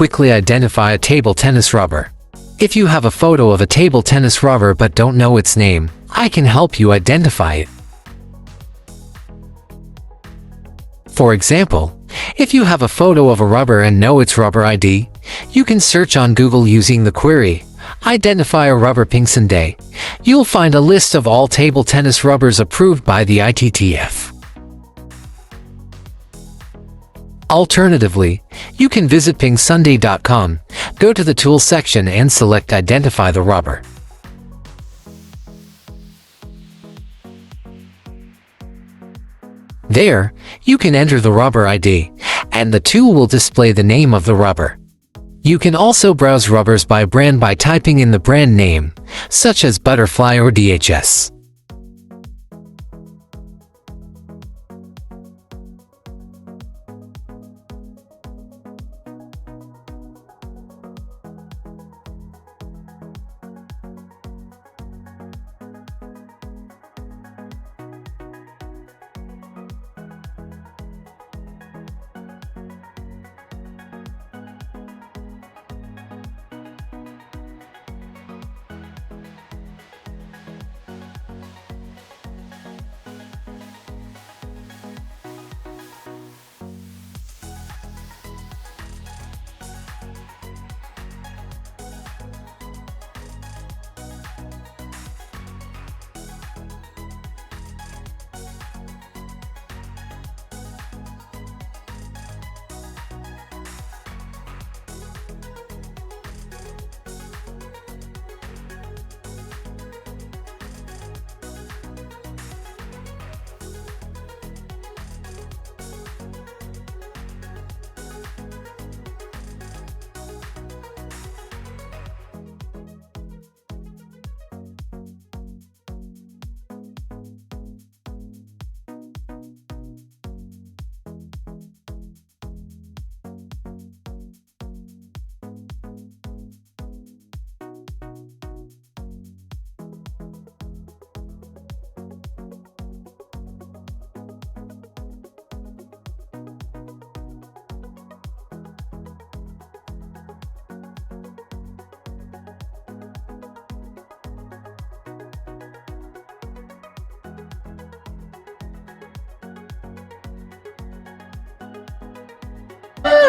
quickly identify a table tennis rubber. If you have a photo of a table tennis rubber but don't know its name, I can help you identify it. For example, if you have a photo of a rubber and know its rubber ID, you can search on Google using the query, "Identify a rubber PingSunday." You'll find a list of all table tennis rubbers approved by the ITTF. Alternatively, you can visit PingSunday.com, go to the Tools section and select Identify the rubber. There, you can enter the rubber ID, and the tool will display the name of the rubber. You can also browse rubbers by brand by typing in the brand name, such as Butterfly or DHS.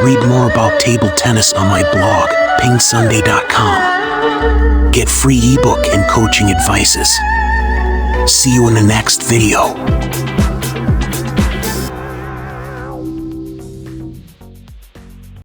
Read more about table tennis on my blog, PingSunday.com. Get free ebook and coaching advices. See you in the next video.